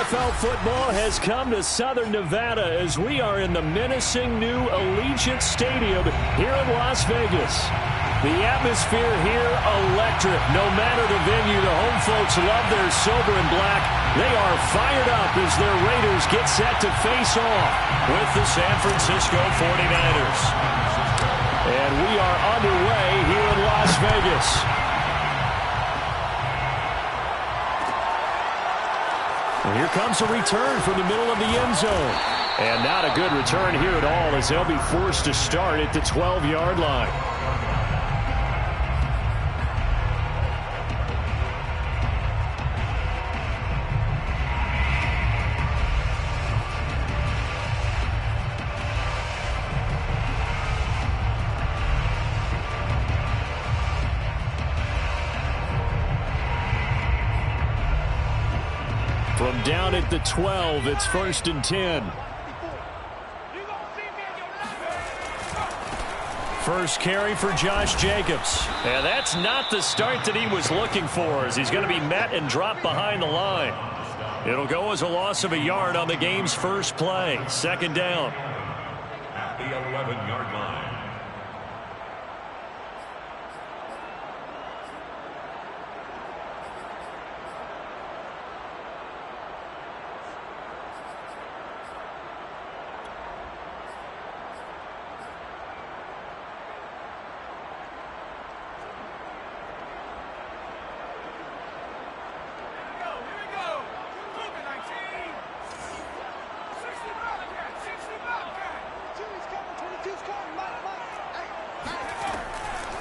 NFL football has come to Southern Nevada as we are in the menacing new Allegiant Stadium here in Las Vegas. The atmosphere here electric. No matter the venue, the home folks love their silver and black. They are fired up as their Raiders get set to face off with the San Francisco 49ers. And we are underway here in Las Vegas. And here comes a return from the middle of the end zone. And not a good return here at all as they'll be forced to start at the 12-yard line. From down at the 12, it's 1st and 10. First carry for Josh Jacobs. And that's not the start that he was looking for, as he's going to be met and dropped behind the line. It'll go as a loss of a yard on the game's first play. 2nd down. At the 11-yard line.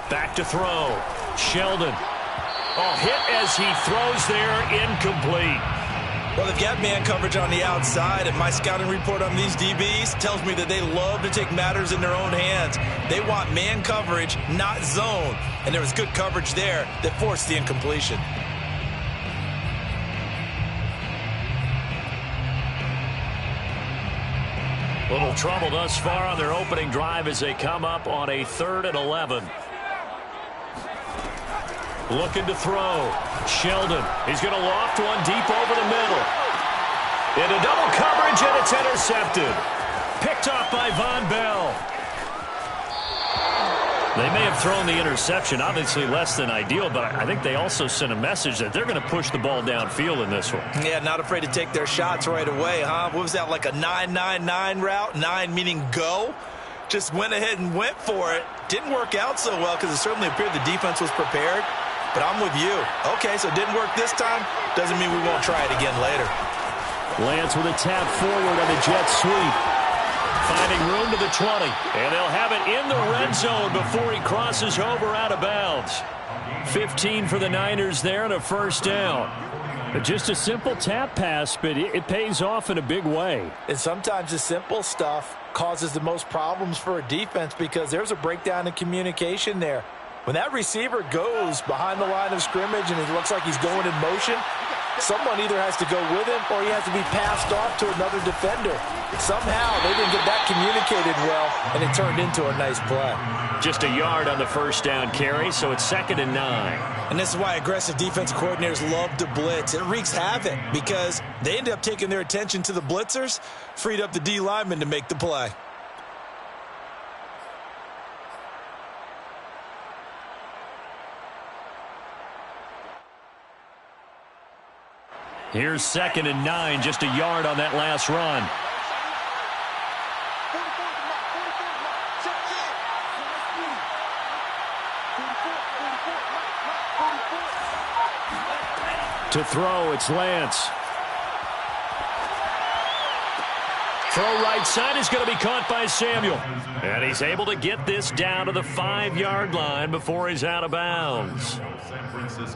Back to throw. Sheldon. Oh, hit as he throws there, incomplete. Well, they've got man coverage on the outside, and my scouting report on these DBs tells me that they love to take matters in their own hands. They want man coverage, not zone. And there was good coverage there that forced the incompletion. Little trouble thus far on their opening drive as they come up on a 3rd and 11. Looking to throw. Sheldon. He's going to loft one deep over the middle. Into double coverage, and it's intercepted. Picked off by Von Bell. They may have thrown the interception, obviously less than ideal, but I think they also sent a message that they're going to push the ball downfield in this one. Yeah, not afraid to take their shots right away, huh? What was that, like a 9-9-9 route? 9 meaning go? Just went ahead and went for it. Didn't work out so well because it certainly appeared the defense was prepared. But I'm with you. Okay, so it didn't work this time. Doesn't mean we won't try it again later. Lance with a tap forward on the jet sweep. Finding room to the 20. And they'll have it in the red zone before he crosses over out of bounds. 15 for the Niners there and a 1st down. Just a simple tap pass, but it pays off in a big way. And sometimes the simple stuff causes the most problems for a defense because there's a breakdown in communication there. When that receiver goes behind the line of scrimmage and it looks like he's going in motion, someone either has to go with him or he has to be passed off to another defender. Somehow they didn't get that communicated well, and it turned into a nice play. Just a yard on the first down carry, so it's 2nd and 9. And this is why aggressive defense coordinators love to blitz. It wreaks havoc because they end up taking their attention to the blitzers, freed up the D lineman to make the play. Here's 2nd and 9, just a yard on that last run. To throw, it's Lance. Throw right side is going to be caught by Samuel. And he's able to get this down to the 5-yard line before he's out of bounds.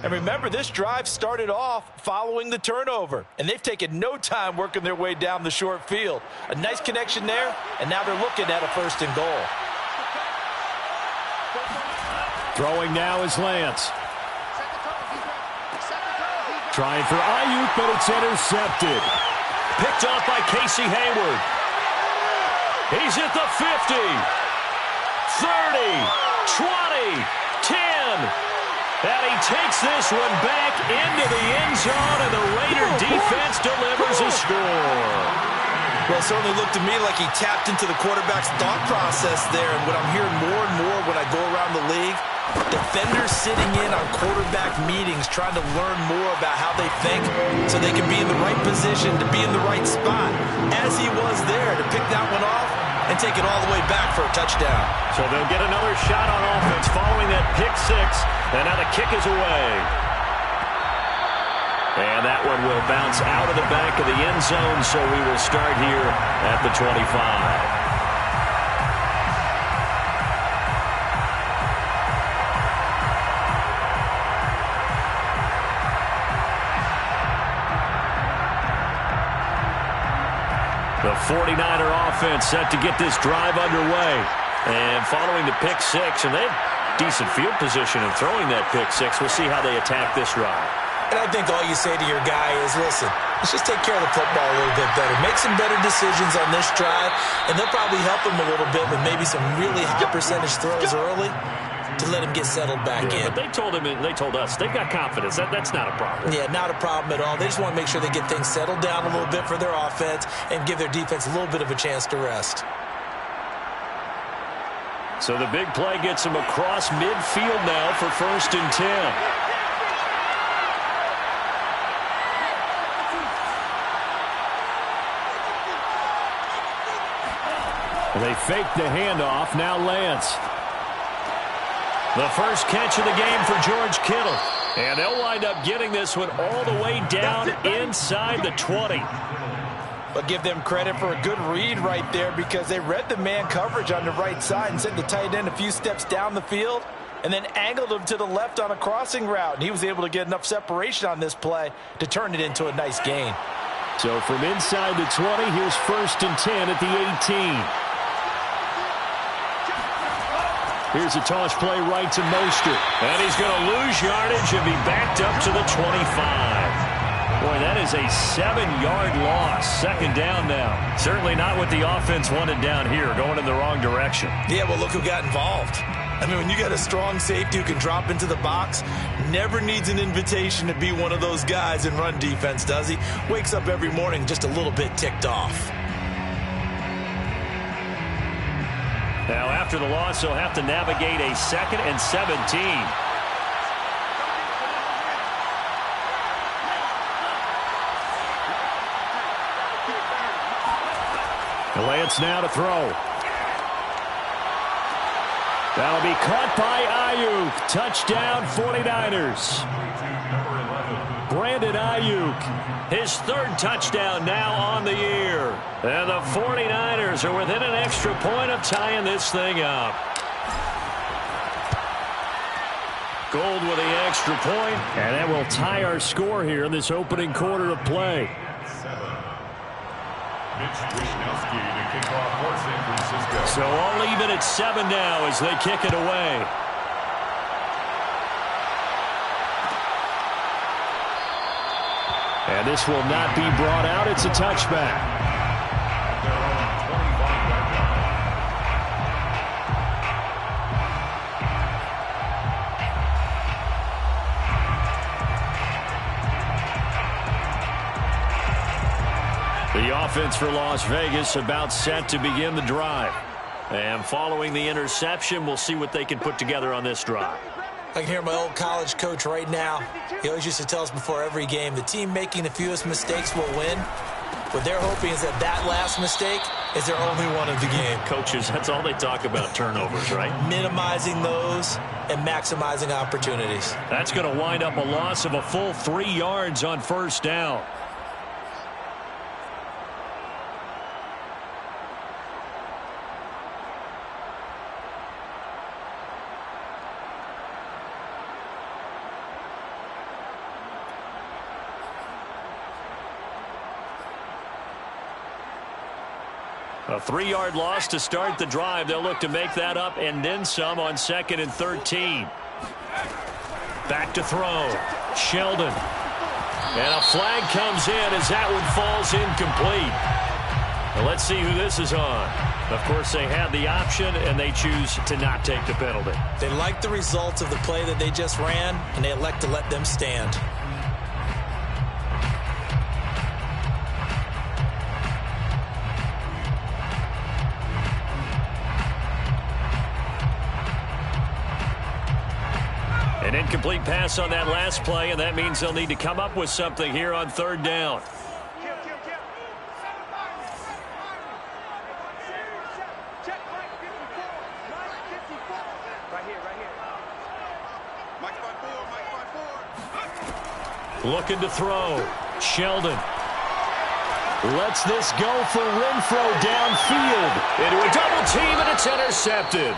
And remember, this drive started off following the turnover. And they've taken no time working their way down the short field. A nice connection there, and now they're looking at a 1st and goal. Throwing now is Lance. Trying for Ayuk, but it's intercepted. Picked off by Casey Hayward. He's at the 50, 30, 20, 10. And he takes this one back into the end zone, and the Raider defense delivers a score. Well, it certainly looked to me like he tapped into the quarterback's thought process there. And what I'm hearing more and more when I go around the league, defenders sitting in on quarterback meetings trying to learn more about how they think so they can be in the right position to be in the right spot, as he was there to pick that one off and take it all the way back for a touchdown. So they'll get another shot on offense following that pick 6, and now the kick is away. And that one will bounce out of the back of the end zone, so we will start here at the 25. The 49er offense set to get this drive underway. And following the pick 6, and they have decent field position in throwing that pick 6. We'll see how they attack this drive. And I think all you say to your guy is, listen, let's just take care of the football a little bit better. Make some better decisions on this drive, and they'll probably help him a little bit with maybe some really high percentage throws early to let him get settled back in. But they told us they've got confidence. That's not a problem. Yeah, not a problem at all. They just want to make sure they get things settled down a little bit for their offense and give their defense a little bit of a chance to rest. So the big play gets him across midfield now for 1st and 10. They fake the handoff. Now Lance. The first catch of the game for George Kittle. And they'll wind up getting this one all the way down inside the 20. But give them credit for a good read right there because they read the man coverage on the right side and sent the tight end a few steps down the field and then angled him to the left on a crossing route. And he was able to get enough separation on this play to turn it into a nice gain. So from inside the 20, here's 1st and 10 at the 18. Here's a toss play right to Mostert. And he's going to lose yardage and be backed up to the 25. Boy, that is a 7-yard loss. 2nd down now. Certainly not what the offense wanted down here, going in the wrong direction. Yeah, well, look who got involved. I mean, when you got a strong safety who can drop into the box, never needs an invitation to be one of those guys in run defense, does he? Wakes up every morning just a little bit ticked off. Now, after the loss, they'll have to navigate a 2nd and 17. Lance now to throw. That'll be caught by Ayuk. Touchdown, 49ers. Brandon Ayuk, his 3rd touchdown now on the year. And the 49ers are within an extra point of tying this thing up. Gold with the extra point, and that will tie our score here in this opening quarter of play. So all even at 7 now as they kick it away. And this will not be brought out. It's a touchback. The offense for Las Vegas about set to begin the drive. And following the interception, we'll see what they can put together on this drive. I can hear my old college coach right now. He always used to tell us before every game, the team making the fewest mistakes will win. What they're hoping is that that last mistake is their only one of the game. Coaches, that's all they talk about, turnovers, right? Minimizing those and maximizing opportunities. That's going to wind up a loss of a full 3 yards on first down. A 3-yard loss to start the drive. They'll look to make that up and then some on 2nd and 13. Back to throw. Sheldon. And a flag comes in as that one falls incomplete. Well, let's see who this is on. Of course, they had the option, and they choose to not take the penalty. They like the results of the play that they just ran, and they elect to let them stand. An incomplete pass on that last play, and that means they'll need to come up with something here on 3rd down. Looking to throw. Sheldon lets this go for Renfro downfield. Into a double team, and it's intercepted.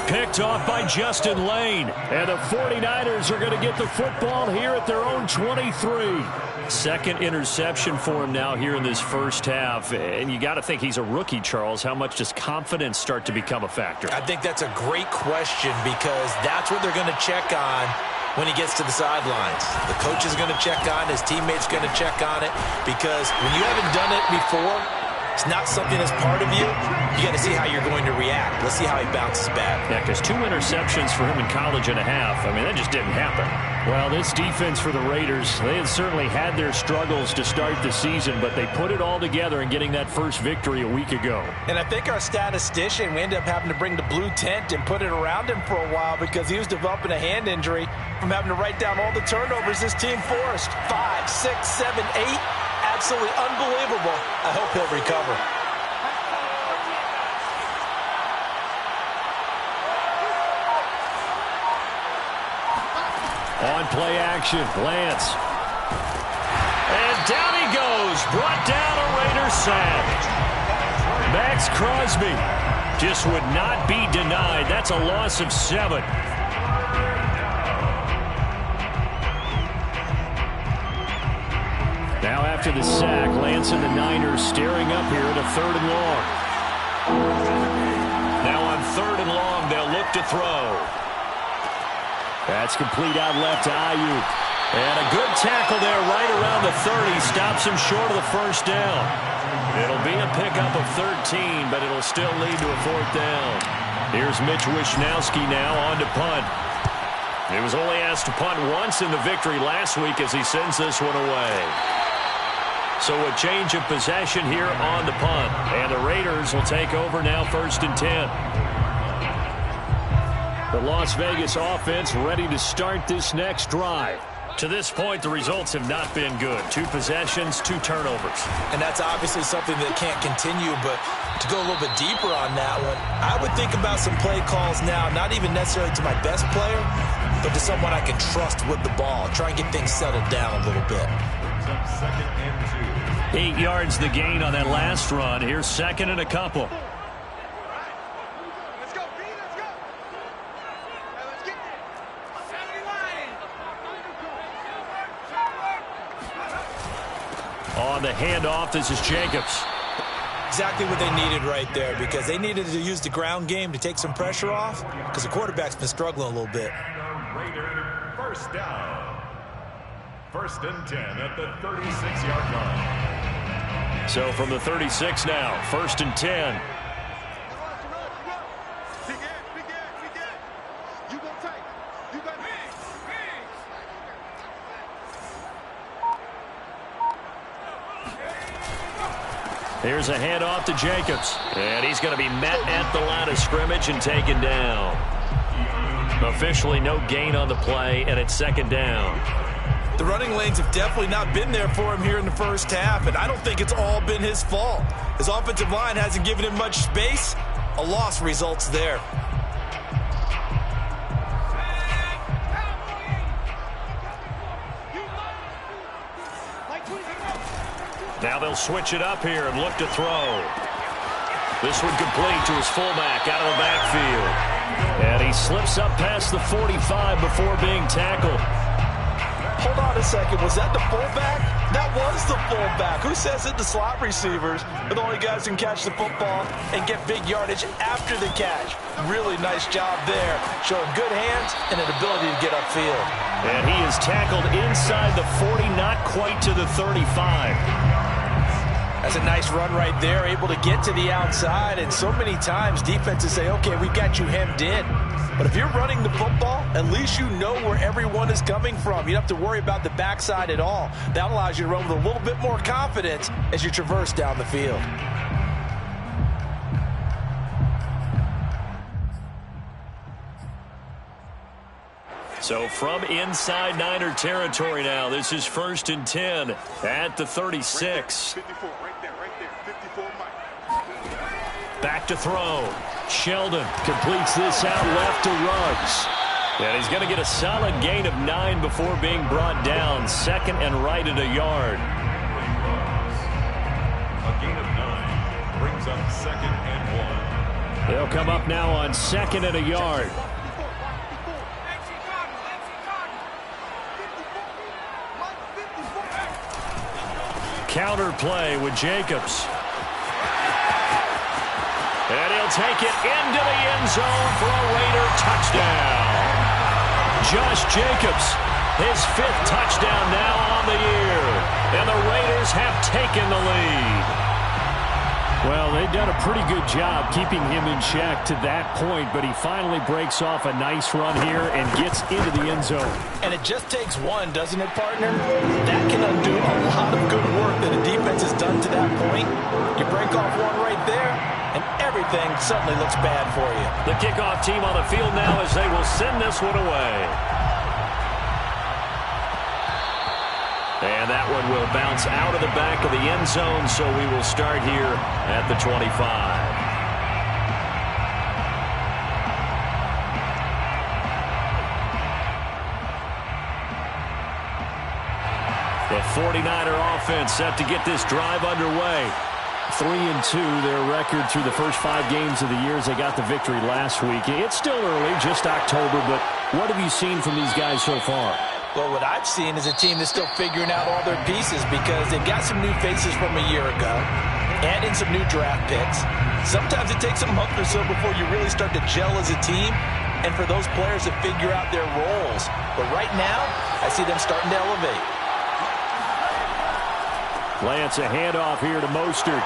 Picked off by Justin Lane. And the 49ers are going to get the football here at their own 23. Second interception for him now here in this first half. And you got to think he's a rookie, Charles. How much does confidence start to become a factor? I think that's a great question because that's what they're going to check on when he gets to the sidelines. The coach is going to check on it. His teammates going to check on it because when you haven't done it before, it's not something that's part of you. You got to see how you're going to react. Let's see how he bounces back. Yeah, because 2 interceptions for him in college and a half. I mean, that just didn't happen. Well, this defense for the Raiders, they had certainly had their struggles to start the season, but they put it all together in getting that first victory a week ago. And I think our statistician, we ended up having to bring the blue tent and put it around him for a while because he was developing a hand injury from having to write down all the turnovers this team forced. 5, 6, 7, 8. Absolutely unbelievable. I hope he'll recover. On play action, Lance. And down he goes. Brought down a Raider sack. Max Crosby just would not be denied. That's a loss of 7. Now after the sack, Lance and the Niners staring up here at a 3rd and long. Now on 3rd and long, they'll look to throw. That's complete out left to Ayuk. And a good tackle there right around the 30. Stops him short of the first down. It'll be a pickup of 13, but it'll still lead to a 4th down. Here's Mitch Wishnowski now on to punt. He was only asked to punt once in the victory last week as he sends this one away. So a change of possession here on the punt. And the Raiders will take over now 1st and 10. The Las Vegas offense ready to start this next drive. To this point, the results have not been good. 2 possessions, 2 turnovers. And that's obviously something that can't continue, but to go a little bit deeper on that one, I would think about some play calls now, not even necessarily to my best player, but to someone I can trust with the ball. Try and get things settled down a little bit. 8 yards the gain on that last run. Here's 2nd and a couple. on the handoff. This is Jacobs. Exactly what they needed right there, because they needed to use the ground game to take some pressure off, because the quarterback's been struggling a little bit. Raider, first down. 1st and 10 at the 36-yard line. So from the 36 now, 1st and 10. Here's a handoff to Jacobs. And he's going to be met at the line of scrimmage and taken down. Officially no gain on the play, and it's 2nd down. The running lanes have definitely not been there for him here in the first half, and I don't think it's all been his fault. His offensive line hasn't given him much space. A loss results there. Now they'll switch it up here and look to throw. This one complete to his fullback out of the backfield. And he slips up past the 45 before being tackled. Hold on a second. Was that the fullback? That was the fullback. Who says it? The slot receivers are the only guys who can catch the football and get big yardage after the catch. Really nice job there, showing good hands and an ability to get upfield. And he is tackled inside the 40, not quite to the 35. That's a nice run right there, able to get to the outside. And so many times defenses say, okay, we've got you hemmed in. But if you're running the football, at least you know where everyone is coming from. You don't have to worry about the backside at all. That allows you to run with a little bit more confidence as you traverse down the field. So from inside Niner territory now, this is 1st and 10 at the 36. Back to throw. Sheldon completes this out left to Ruggs. And he's going to get a solid gain of 9 before being brought down. 2nd and right at a yard. A gain of 9 brings up 2nd and 1. They'll come up now on 2nd and a yard. Counter play with Jacobs. And he'll take it into the end zone for a Raider touchdown. Josh Jacobs, his 5th touchdown now on the year. And the Raiders have taken the lead. Well, they've done a pretty good job keeping him in check to that point, but he finally breaks off a nice run here and gets into the end zone. And it just takes one, doesn't it, partner? That can undo a lot of good work that the defense has done to that point. You break off one right there, and everything suddenly looks bad for you. The kickoff team on the field now as they will send this one away. And that one will bounce out of the back of the end zone, so we will start here at the 25. The 49er offense set to get this drive underway. 3-2, their record through the first 5 games of the year as they got the victory last week. It's still early, just October, but what have you seen from these guys so far? Well, what I've seen is a team that's still figuring out all their pieces because they've got some new faces from a year ago, add in some new draft picks. Sometimes it takes a month or so before you really start to gel as a team and for those players to figure out their roles. But right now, I see them starting to elevate. Lance, a handoff here to Mostert.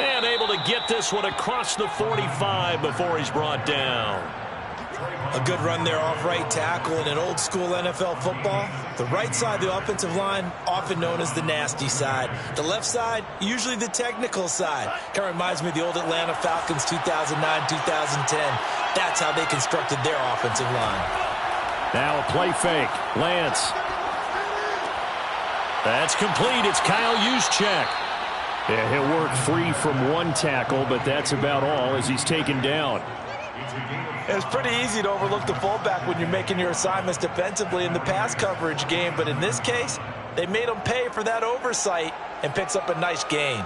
And able to get this one across the 45 before he's brought down. A good run there off right tackle in an old-school NFL football. The right side of the offensive line, often known as the nasty side. The left side, usually the technical side. Kind of reminds me of the old Atlanta Falcons 2009, 2010. That's how they constructed their offensive line. Now a play fake. Lance. That's complete. It's Kyle Juszczyk. Yeah, he'll work free from one tackle, but that's about all as he's taken down. It's pretty easy to overlook the fullback when you're making your assignments defensively in the pass coverage game, but in this case, they made him pay for that oversight and picks up a nice gain.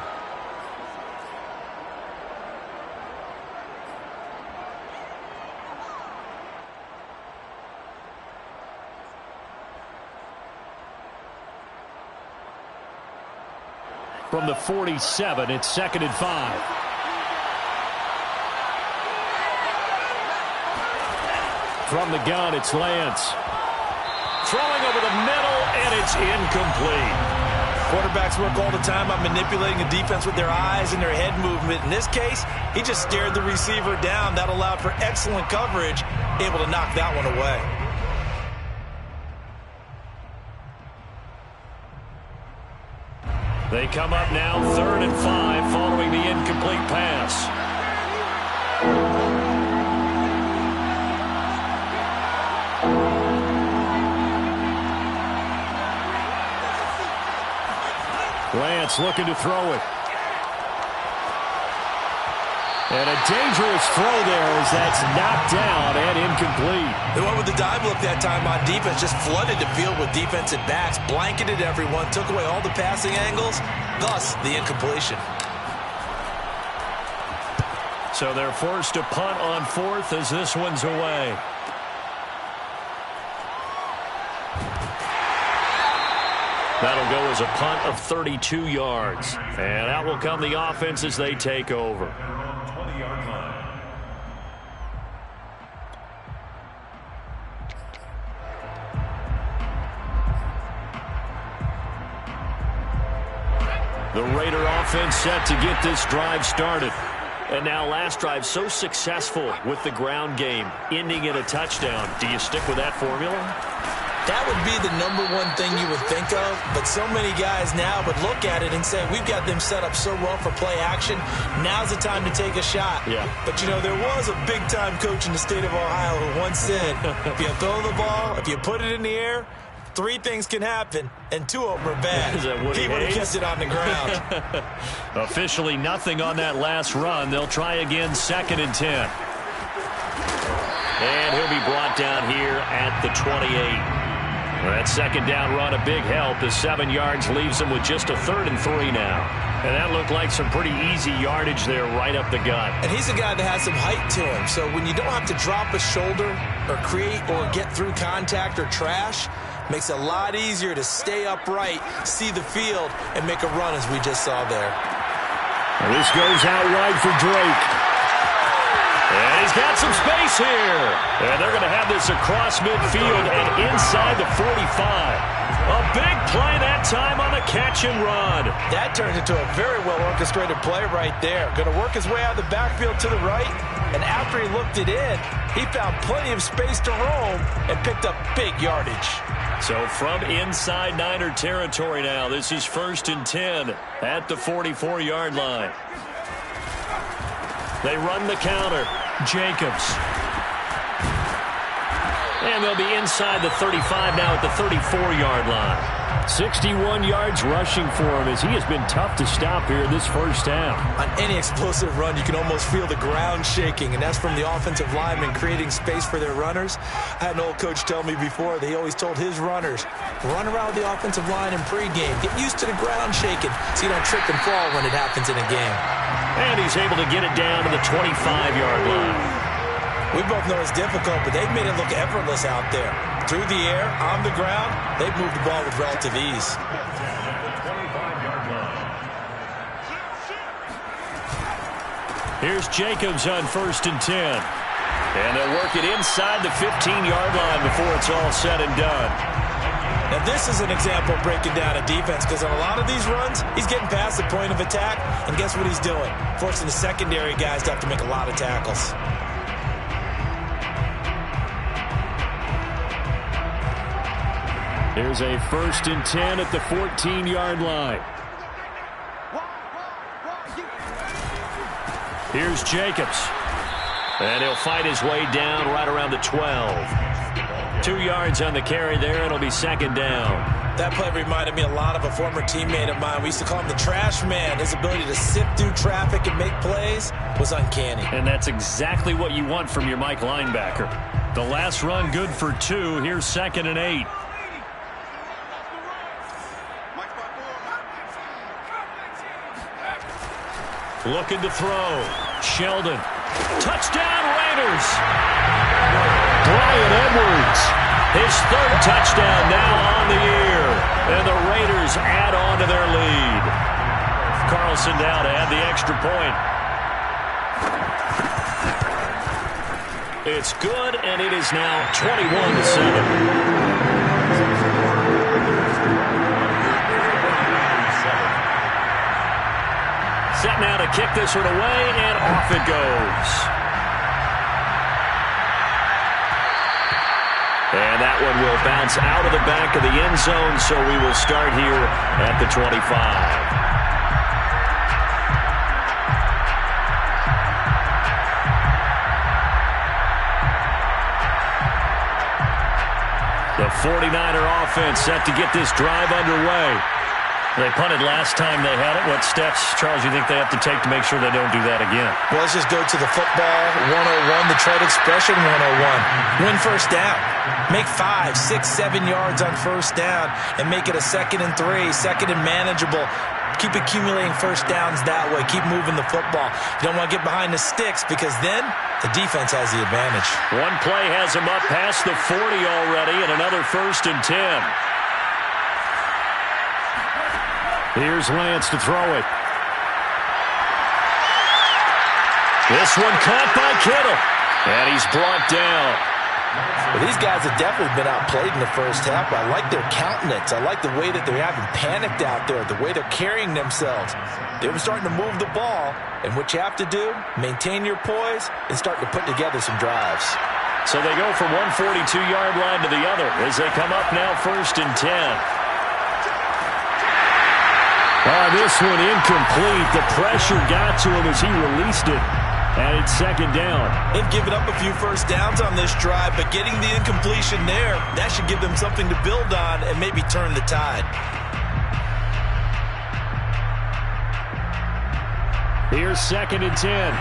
From the 47, it's 2nd and 5. From the gun, it's Lance. Throwing over the middle, and it's incomplete. Quarterbacks work all the time on manipulating a defense with their eyes and their head movement. In this case, he just stared the receiver down. That allowed for excellent coverage, able to knock that one away. They come up now 3rd and 5 following the incomplete pass. Lance looking to throw it. And a dangerous throw there as that's knocked down and incomplete. They went with the dive look that time on defense, just flooded the field with defensive backs, blanketed everyone, took away all the passing angles, thus the incompletion. So they're forced to punt on 4th as this one's away. That'll go as a punt of 32 yards. And out will come the offense as they take over. 20-yard line. The Raider offense set to get this drive started. And now last drive so successful with the ground game, ending in a touchdown. Do you stick with that formula? That would be the #1 thing you would think of, but so many guys now would look at it and say, we've got them set up so well for play action, now's the time to take a shot. Yeah. But, you know, there was a big-time coach in the state of Ohio who once said, if you throw the ball, if you put it in the air, 3 things can happen, and 2 of them are bad. He would have kept it on the ground. Officially nothing on that last run. They'll try again 2nd and 10. And he'll be brought down here at the 28. That 2nd down run, a big help as 7 yards leaves him with just a 3rd and 3 now. And that looked like some pretty easy yardage there right up the gut. And he's a guy that has some height to him. So when you don't have to drop a shoulder or create or get through contact or trash, makes it a lot easier to stay upright, see the field, and make a run as we just saw there. And this goes out wide for Drake. And he's got some space here. And they're going to have this across midfield and inside the 45. A big play that time on the catch and run. That turned into a very well-orchestrated play right there. Going to work his way out of the backfield to the right. And after he looked it in, he found plenty of space to roam and picked up big yardage. So from inside Niner territory now, this is 1st and 10 at the 44-yard line. They run the counter. Jacobs. And they'll be inside the 35 now at the 34-yard line. 61 yards rushing for him as he has been tough to stop here this first half. On any explosive run, you can almost feel the ground shaking, and that's from the offensive linemen creating space for their runners. I had an old coach tell me before that he always told his runners, run around the offensive line in pregame. Get used to the ground shaking so you don't trip and fall when it happens in a game. And he's able to get it down to the 25-yard line. We both know it's difficult, but they've made it look effortless out there. Through the air, on the ground, they've moved the ball with relative ease. Here's Jacobs on 1st and 10. And they'll work it inside the 15-yard line before it's all said and done. Now, this is an example of breaking down a defense because on a lot of these runs, he's getting past the point of attack, and guess what he's doing? Forcing the secondary guys to have to make a lot of tackles. Here's a 1st and 10 at the 14-yard line. Here's Jacobs. And he'll fight his way down right around the 12. 2 yards on the carry there. It'll be 2nd down. That play reminded me a lot of a former teammate of mine. We used to call him the trash man. His ability to sift through traffic and make plays was uncanny. And that's exactly what you want from your Mike linebacker. The last run good for 2. Here's 2nd and 8. Looking to throw. Sheldon. Touchdown Raiders. Brian Edwards. His 3rd touchdown now on the year. And the Raiders add on to their lead. Carlson down to add the extra point. It's good, and it is now 21-7. Set now to kick this one away, and off it goes. And that one will bounce out of the back of the end zone, so we will start here at the 25. The 49er offense set to get this drive underway. They punted last time they had it. What steps, Charles, you think they have to take to make sure they don't do that again? Well, let's just go to the football 101, the trade expression 101. Win first down. Make 5, 6, 7 yards on first down and make it a 2nd and 3, 2nd and manageable. Keep accumulating first downs that way. Keep moving the football. You don't want to get behind the sticks because then the defense has the advantage. One play has him up past the 40 already, and another 1st and 10. Here's Lance to throw it. This one caught by Kittle. And he's brought down. Well, these guys have definitely been outplayed in the first half, but I like their countenance. I like the way that they're having panicked out there, the way they're carrying themselves. They were starting to move the ball, and what you have to do, maintain your poise and start to put together some drives. So they go from one 42-yard line to the other as they come up now 1st and 10. Oh, this one incomplete. The pressure got to him as he released it. And it's 2nd down. They've given up a few first downs on this drive, but getting the incompletion there, that should give them something to build on and maybe turn the tide. Here's 2nd and 10.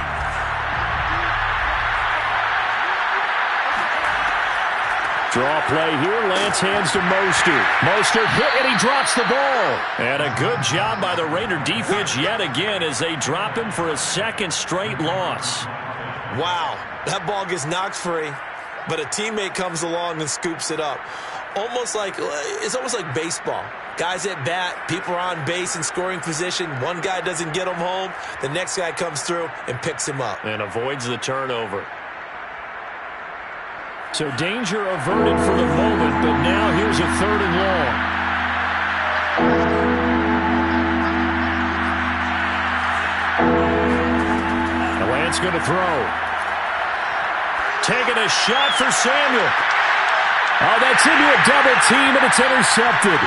Draw play here. Lance hands to Mostert. Mostert hit, and he drops the ball. And a good job by the Raider defense yet again as they drop him for a 2nd straight loss. Wow, that ball gets knocked free, but a teammate comes along and scoops it up. It's almost like baseball. Guys at bat, people are on base in scoring position. One guy doesn't get him home. The next guy comes through and picks him up. And avoids the turnover. So danger averted for the moment, but now here's a 3rd and long. The Lance going to throw. Taking a shot for Samuel. Oh, that's into a double team, and it's intercepted.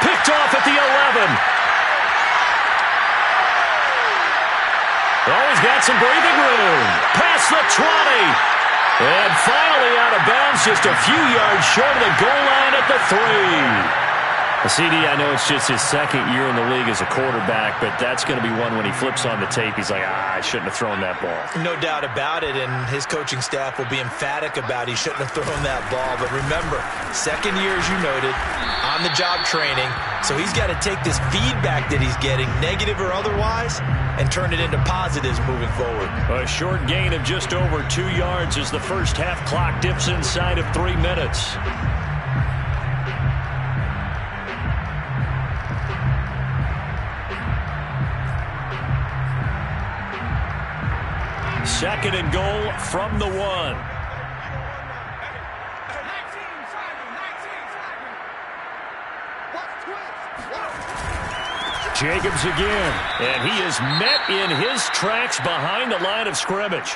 Picked off at the 11. Oh, he's got some breathing room. Past the 20. And finally out of bounds, just a few yards short of the goal line at the 3. CD, I know it's just his 2nd year in the league as a quarterback, but that's going to be one when he flips on the tape, he's like, I shouldn't have thrown that ball. No doubt about it, and his coaching staff will be emphatic about he shouldn't have thrown that ball. But remember, 2nd year, as you noted, on-the-job training, so he's got to take this feedback that he's getting, negative or otherwise, and turn it into positives moving forward. A short gain of just over 2 yards as the first half clock dips inside of 3 minutes. Second and goal from the 1. Jacobs again, and he is met in his tracks behind the line of scrimmage.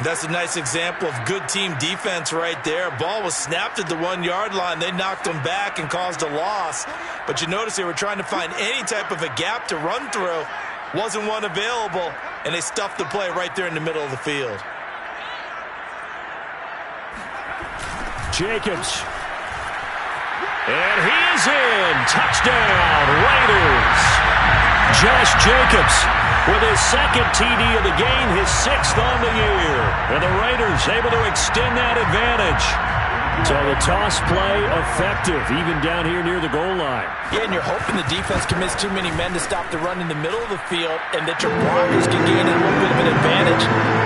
That's a nice example of good team defense right there. Ball was snapped at the 1-yard line. They knocked him back and caused a loss. But you notice they were trying to find any type of a gap to run through. Wasn't one available, and they stuffed the play right there in the middle of the field. Jacobs. And he is in. Touchdown, Raiders. Josh Jacobs with his 2nd TD of the game, his 6th on the year. And the Raiders able to extend that advantage. So the toss play effective, even down here near the goal line. Yeah, and you're hoping the defense commits too many men to stop the run in the middle of the field and that your blockers can gain a little bit of an advantage.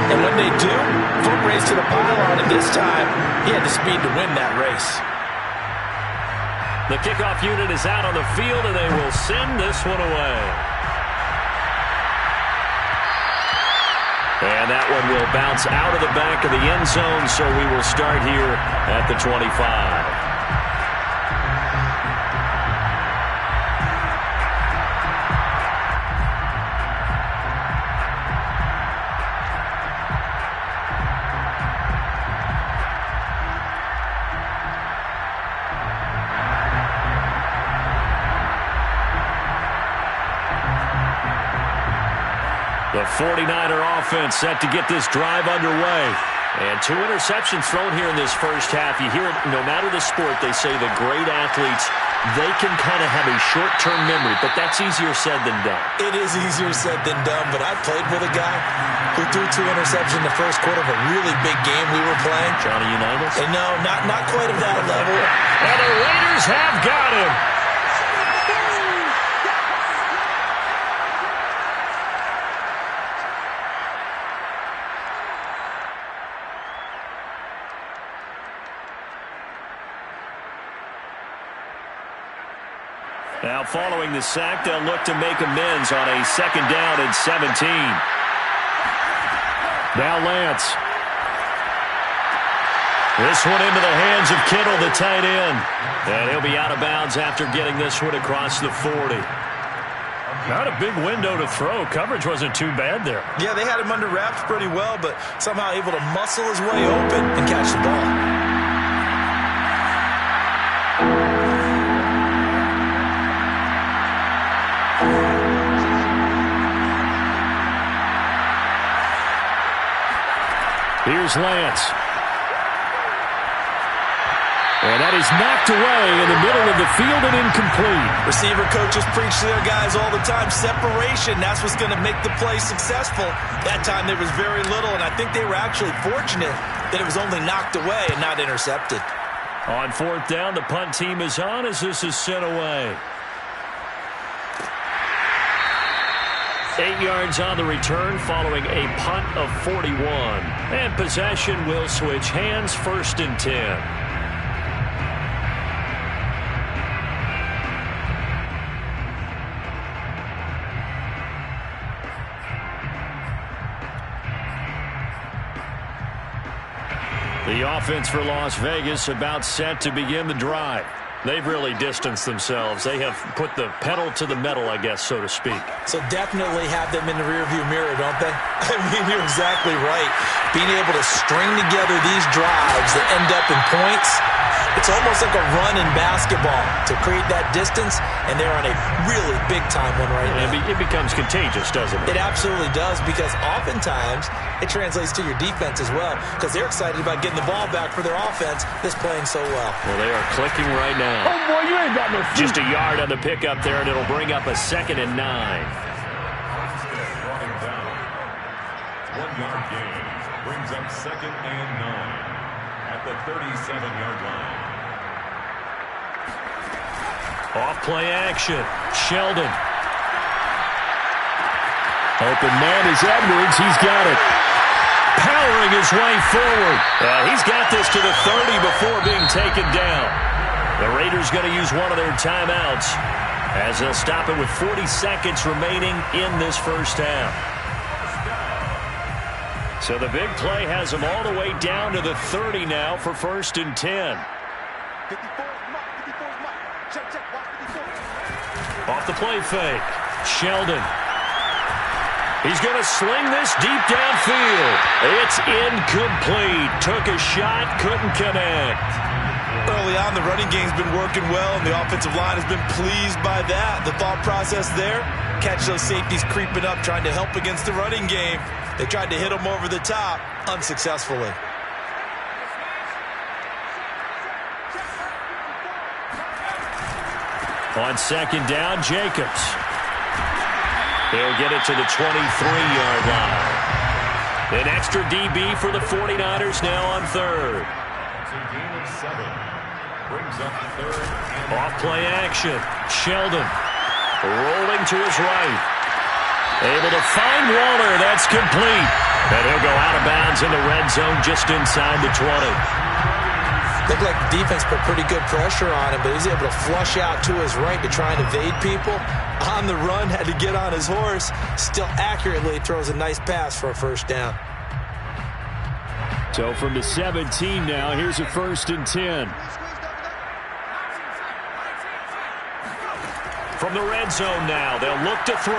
And when they do, foot race to the pylon, and this time, he had the speed to win that race. The kickoff unit is out on the field, and they will send this one away. And that one will bounce out of the back of the end zone, so we will start here at the 25. The 49er offense set to get this drive underway. And 2 interceptions thrown here in this first half. You hear it, no matter the sport, they say the great athletes, they can kind of have a short-term memory, but that's easier said than done. It is easier said than done, but I played with a guy who threw 2 interceptions in the first quarter of a really big game we were playing. Johnny Unitas? And no, not quite at that level. And the Raiders have got him. Now following the sack, they'll look to make amends on a 2nd down and 17. Now Lance. This one into the hands of Kittle, the tight end. And he'll be out of bounds after getting this one across the 40. Not a big window to throw. Coverage wasn't too bad there. Yeah, they had him under wraps pretty well, but somehow able to muscle his way open and catch the ball. Here's Lance. And that is knocked away in the middle of the field and incomplete. Receiver coaches preach to their guys all the time. Separation, that's what's going to make the play successful. That time there was very little, and I think they were actually fortunate that it was only knocked away and not intercepted. On 4th down, the punt team is on as this is sent away. 8 yards on the return following a punt of 41. And possession will switch hands, 1st and 10. The offense for Las Vegas about set to begin the drive. They've really distanced themselves. They have put the pedal to the metal, I guess, so to speak. So definitely have them in the rearview mirror, don't they? I mean, you're exactly right. Being able to string together these drives that end up in points, it's almost like a run in basketball to create that distance, and they're on a really big-time one right now. It becomes contagious, doesn't it? It absolutely does, because oftentimes it translates to your defense as well, because they're excited about getting the ball back for their offense that's playing so well. Well, they are clicking right now. Oh, boy, you ain't got no feet. Just a yard on the pickup there, and it'll bring up a 2nd and 9. Brought him down. 1-yard gain brings up 2nd and 9 at the 37-yard line. Off play action. Sheldon. Open man is Edwards. He's got it. Powering his way forward. He's got this to the 30 before being taken down. The Raiders going to use one of their timeouts as they'll stop it with 40 seconds remaining in this first half. So the big play has them all the way down to the 30 now for 1st and 10. Off the play fake. Sheldon. He's going to sling this deep downfield. It's incomplete. Took a shot, couldn't connect. Early on, the running game's been working well, and the offensive line has been pleased by that. The thought process there, catch those safeties creeping up, trying to help against the running game. They tried to hit them over the top, unsuccessfully. On 2nd down, Jacobs. He'll get it to the 23-yard line. An extra DB for the 49ers now on 3rd. It's a gain of 7. Brings up 3rd. Off play action. Sheldon rolling to his right. Able to find Waller. That's complete. And he'll go out of bounds in the red zone just inside the 20. Looked like the defense put pretty good pressure on him, but he's able to flush out to his right to try and evade people. On the run, had to get on his horse. Still accurately throws a nice pass for a first down. So from the 17 now, here's a 1st and 10. From the red zone now, they'll look to throw.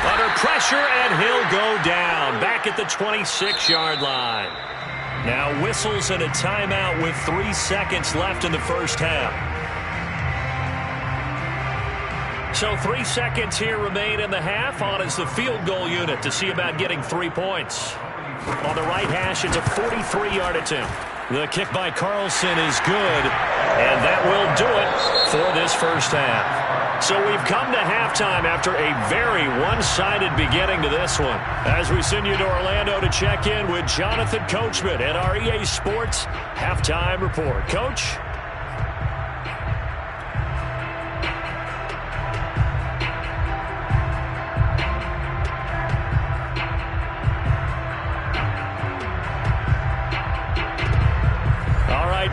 Under pressure, and he'll go down. Back at the 26-yard line. Now whistles and a timeout with 3 seconds left in the first half. So 3 seconds here remain in the half. On is the field goal unit to see about getting 3 points. On the right hash, it's a 43-yard attempt. The kick by Carlson is good, and that will do it for this first half. So we've come to halftime after a very one-sided beginning to this one. As we send you to Orlando to check in with Jonathan Coachman at our EA Sports Halftime Report. Coach?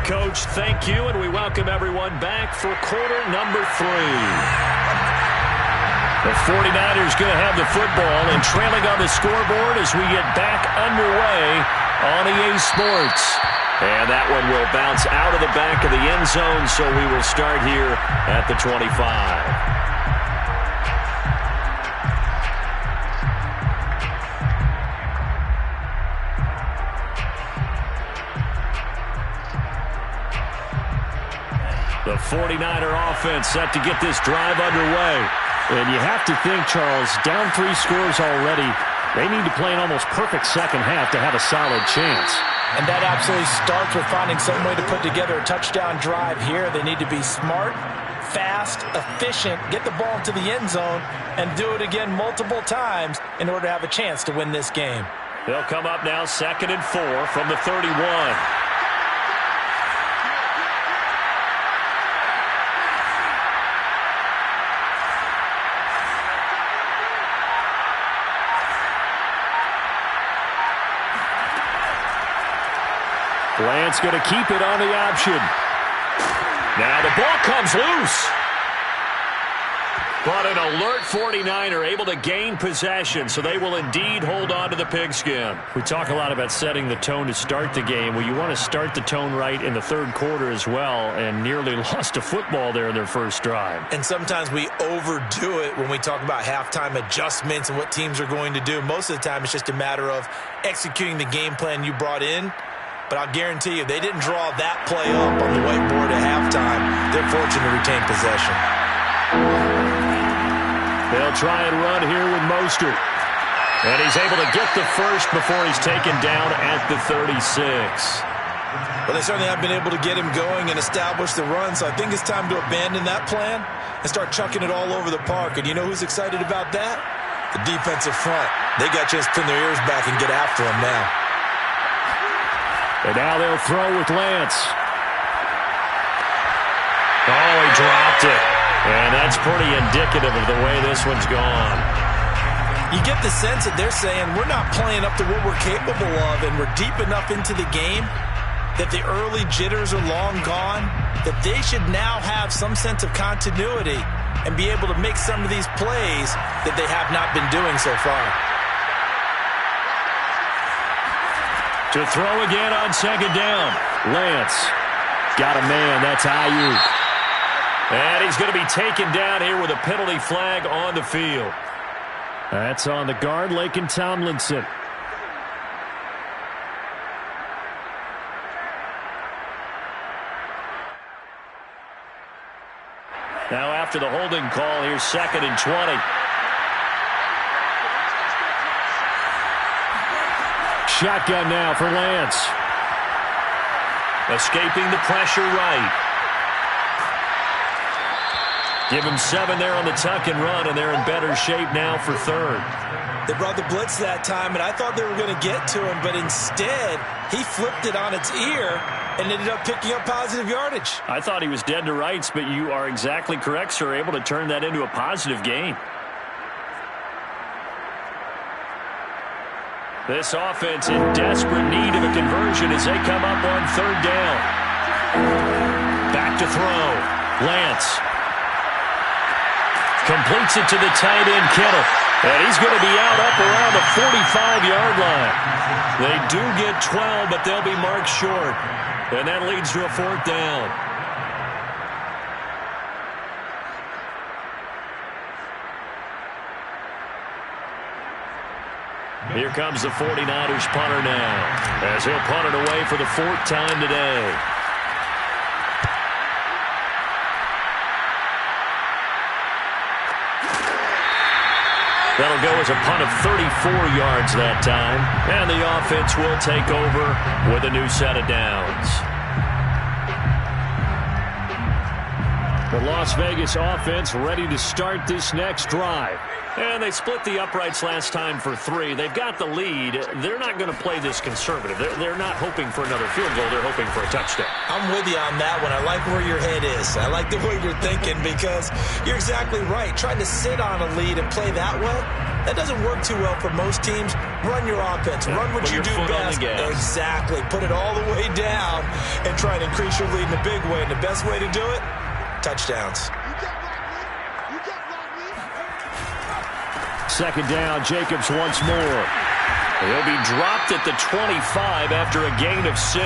Coach, thank you, and we welcome everyone back for quarter number 3. The 49ers going to have the football and trailing on the scoreboard as we get back underway on EA Sports. And that one will bounce out of the back of the end zone, so we will start here at the 25. The 49er offense set to get this drive underway. And you have to think, Charles, down 3 scores already. They need to play an almost perfect second half to have a solid chance. And that absolutely starts with finding some way to put together a touchdown drive here. They need to be smart, fast, efficient, get the ball to the end zone, and do it again multiple times in order to have a chance to win this game. They'll come up now 2nd and 4 from the 31. Lance going to keep it on the option. Now the ball comes loose. But an alert 49er able to gain possession, so they will indeed hold on to the pigskin. We talk a lot about setting the tone to start the game. Well, you want to start the tone right in the third quarter as well, and nearly lost a football there in their first drive. And sometimes we overdo it when we talk about halftime adjustments and what teams are going to do. Most of the time it's just a matter of executing the game plan you brought in. But I'll guarantee you, they didn't draw that play up on the whiteboard at halftime. They're fortunate to retain possession. They'll try and run here with Mostert. And he's able to get the first before he's taken down at the 36. Well, they certainly have been able to get him going and establish the run, so I think it's time to abandon that plan and start chucking it all over the park. And you know who's excited about that? The defensive front. They got a chance to pin their ears back and get after him now. And now they'll throw with Lance. Oh, he dropped it. And that's pretty indicative of the way this one's gone. You get the sense that they're saying we're not playing up to what we're capable of, and we're deep enough into the game that the early jitters are long gone, that they should now have some sense of continuity and be able to make some of these plays that they have not been doing so far. To throw again on 2nd down. Lance got a man. That's Ayuk. And he's going to be taken down here with a penalty flag on the field. That's on the guard, Laken Tomlinson. Now after the holding call, here's 2nd and 20. Shotgun now for Lance. Escaping the pressure right. Give him 7 there on the tuck and run, and they're in better shape now for 3rd. They brought the blitz that time, and I thought they were going to get to him, but instead he flipped it on its ear and ended up picking up positive yardage. I thought he was dead to rights, but you are exactly correct, sir. Able to turn that into a positive gain. This offense in desperate need of a conversion as they come up on third down. Back to throw. Lance. Completes it to the tight end, Kittle. And he's going to be out up around the 45-yard line. They do get 12, but they'll be marked short. And that leads to a fourth down. Here comes the 49ers punter now, as he'll punt it away for the fourth time today. That'll go as a punt of 34 yards that time, and the offense will take over with a new set of downs. The Las Vegas offense ready to start this next drive. And they split the uprights last time for 3. They've got the lead. They're not going to play this conservative. They're not hoping for another field goal. They're hoping for a touchdown. I'm with you on that one. I like where your head is. I like the way you're thinking because you're exactly right. Trying to sit on a lead and play that way, that doesn't work too well for most teams. Run your offense. Run what you do best. Exactly. Put it all the way down and try and increase your lead in a big way. And the best way to do it, touchdowns. Second down, Jacobs once more. He'll be dropped at the 25 after a gain of 6.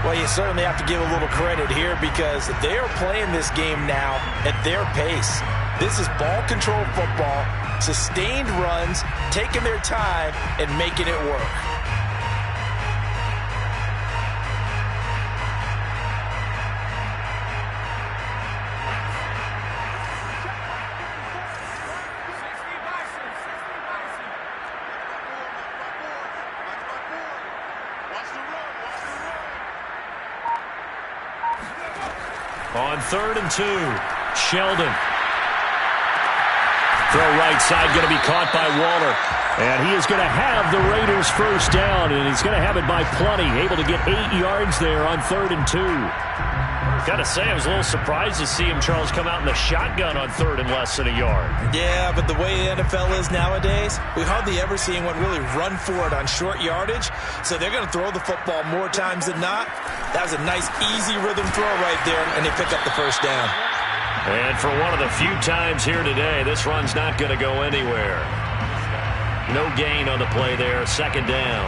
Well, you certainly have to give a little credit here because they are playing this game now at their pace. This is ball control football, sustained runs, taking their time, and making it work. On 3rd and 2, Sheldon. Throw right side, going to be caught by Waller. And he is going to have the Raiders first down, and he's going to have it by plenty. Able to get 8 yards there on 3rd and 2. Got to say, I was a little surprised to see him, Charles, come out in the shotgun on 3rd and less than a yard. Yeah, but the way the NFL is nowadays, we hardly ever see anyone really run for it on short yardage. So they're going to throw the football more times than not. That was a nice, easy rhythm throw right there, and they pick up the first down. And for one of the few times here today, this run's not going to go anywhere. No gain on the play there. Second down.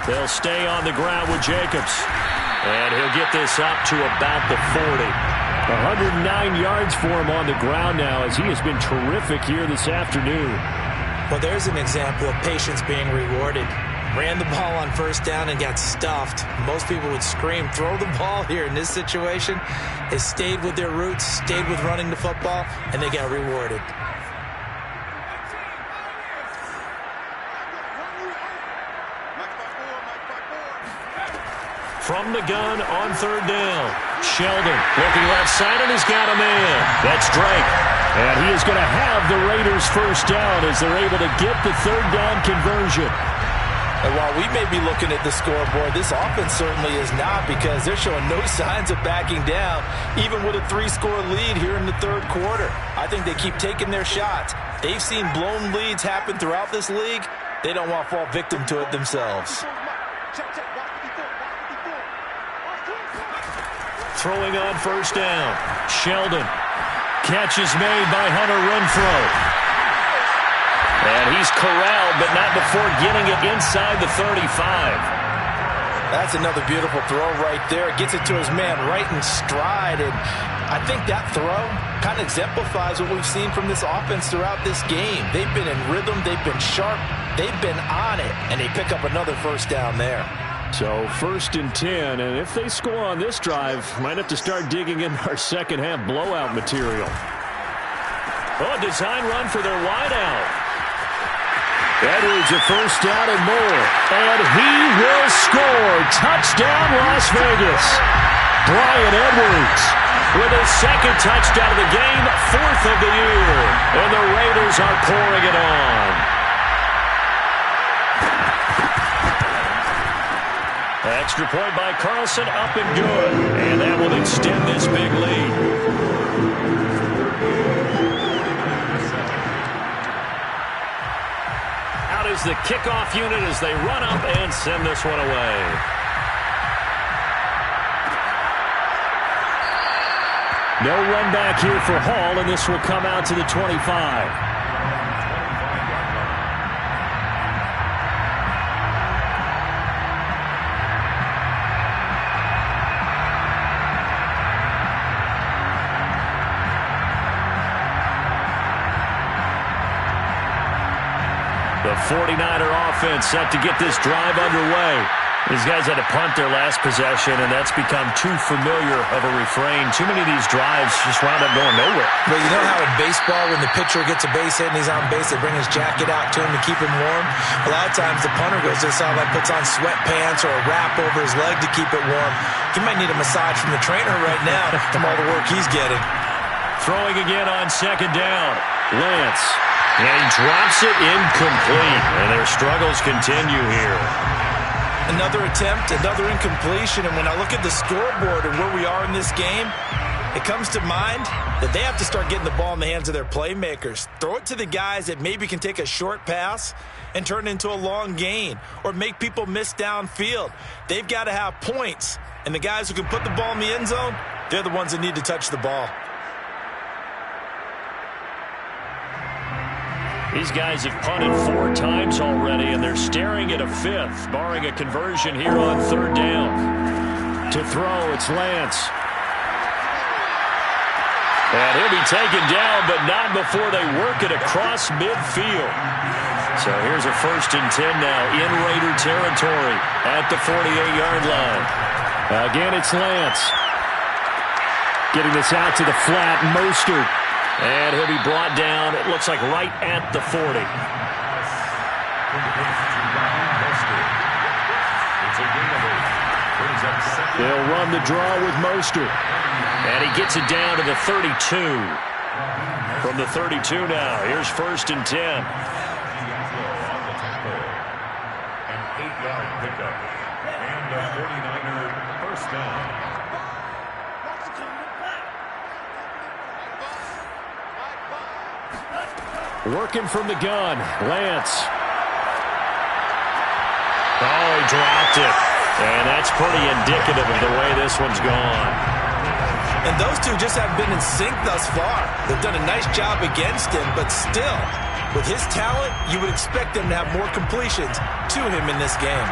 They'll stay on the ground with Jacobs. And he'll get this up to about the 40. 109 yards for him on the ground now as he has been terrific here this afternoon. Well, there's an example of patience being rewarded. Ran the ball on first down and got stuffed. Most people would scream, throw the ball here. In this situation, they stayed with their roots, stayed with running the football, and they got rewarded. From the gun on 3rd down. Sheldon looking left side, and he's got a man. That's Drake. And he is going to have the Raiders first down as they're able to get the 3rd down conversion. And while we may be looking at the scoreboard, this offense certainly is not because they're showing no signs of backing down, even with a 3-score lead here in the 3rd quarter. I think they keep taking their shots. They've seen blown leads happen throughout this league. They don't want to fall victim to it themselves. Throwing on first down. Sheldon. Catch is made by Hunter Renfrow. And he's corralled, but not before getting it inside the 35. That's another beautiful throw right there. Gets it to his man right in stride. And I think that throw kind of exemplifies what we've seen from this offense throughout this game. They've been in rhythm. They've been sharp. They've been on it. And they pick up another first down there. So 1st and 10, and if they score on this drive, might have to start digging in our second half blowout material. Oh, a design run for their wideout. Edwards a first down and more, and he will score. Touchdown, Las Vegas. Bryan Edwards with his second touchdown of the game, 4th of the year, and the Raiders are pouring it on. Extra point by Carlson, up and good. And that will extend this big lead. Out is the kickoff unit as they run up and send this one away. No run back here for Hall, and this will come out to the 25. The 49er offense set to get this drive underway. These guys had to punt their last possession, and that's become too familiar of a refrain. Too many of these drives just wound up going nowhere. Well, you know how in baseball, when the pitcher gets a base hit and he's on base, they bring his jacket out to him to keep him warm? A lot of times the punter goes to the sideline, puts on sweatpants or a wrap over his leg to keep it warm. He might need a massage from the trainer right now from all the work he's getting. Throwing again on second down. Lance. And he drops it incomplete. And their struggles continue here. Another attempt, another incompletion. And when I look at the scoreboard and where we are in this game, it comes to mind that they have to start getting the ball in the hands of their playmakers. Throw it to the guys that maybe can take a short pass and turn it into a long gain or make people miss downfield. They've got to have points. And the guys who can put the ball in the end zone, they're the ones that need to touch the ball. These guys have punted 4 times already, and they're staring at a 5th, barring a conversion here on third down. To throw, it's Lance. And he'll be taken down, but not before they work it across midfield. So here's a 1st and 10 now in Raider territory at the 48-yard line. Again, it's Lance. Getting this out to the flat, Mostert. And he'll be brought down, it looks like right at the 40. They'll run the draw with Mostert. And he gets it down to the 32. From the 32 now, here's 1st and 10. An 8-yard pickup. And a 49er first down. Working from the gun, Lance. Oh, he dropped it. And that's pretty indicative of the way this one's gone. And those two just haven't been in sync thus far. They've done a nice job against him, but still, with his talent, you would expect them to have more completions to him in this game.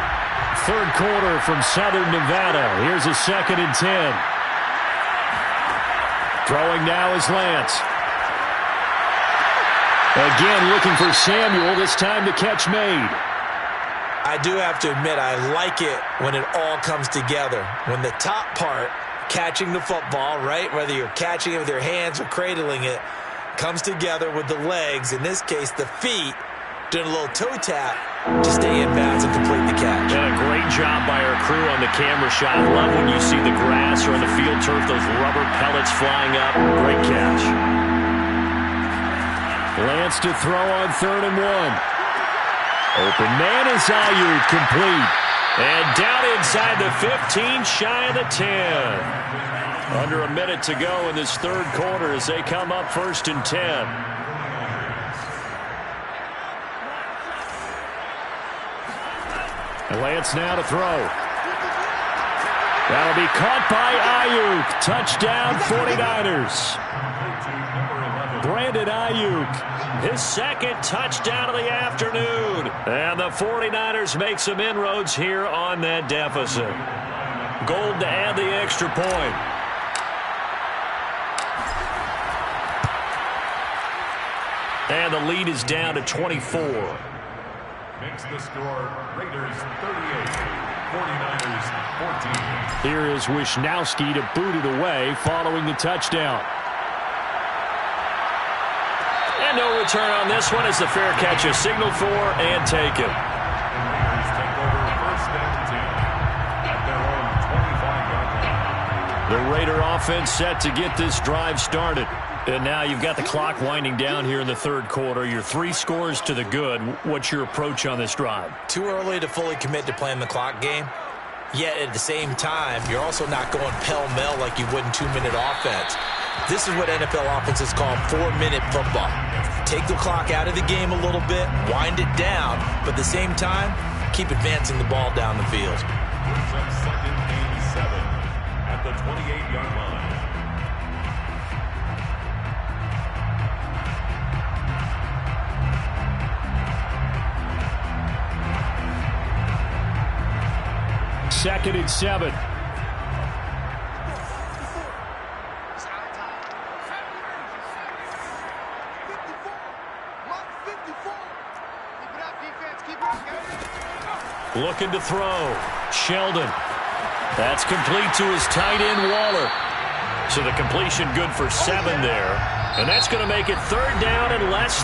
Third quarter from Southern Nevada. Here's a 2nd and 10. Throwing now is Lance. Again, looking for Samuel, this time the catch made. I do have to admit, I like it when it all comes together. When the top part, catching the football, right, whether you're catching it with your hands or cradling it, comes together with the legs, in this case the feet, doing a little toe tap to stay in bounds and complete the catch. And a great job by our crew on the camera shot. Love when you see the grass or on the field turf, those rubber pellets flying up. Great catch. Lance to throw on 3rd and 1. Open man is Ayuk, complete. And down inside the 15, shy of the 10. Under a minute to go in this third quarter as they come up 1st and 10. And Lance now to throw. That'll be caught by Ayuk. Touchdown 49ers. Brandon Ayuk, his 2nd touchdown of the afternoon. And the 49ers make some inroads here on that deficit. Gold to add the extra point. And the lead is down to 24. Makes the score Raiders 38, 49ers 14. Here is Wisnowski to boot it away following the touchdown. And no return on this one as the fair catch is signaled for and taken. Raiders take over 1st and 10 at their own 25-yard line. The Raider offense set to get this drive started. And now you've got the clock winding down here in the third quarter. Your 3 scores to the good. What's your approach on this drive? Too early to fully commit to playing the clock game. Yet at the same time, you're also not going pell-mell like you would in 2-minute offense. This is what NFL offenses call 4-minute football. Take the clock out of the game a little bit, wind it down, but at the same time, keep advancing the ball down the field. Second and 7 at the 28-yard line. Second and 7. Looking to throw. Sheldon. That's complete to his tight end, Waller. So the completion good for 7 there. And that's going to make it third down and less.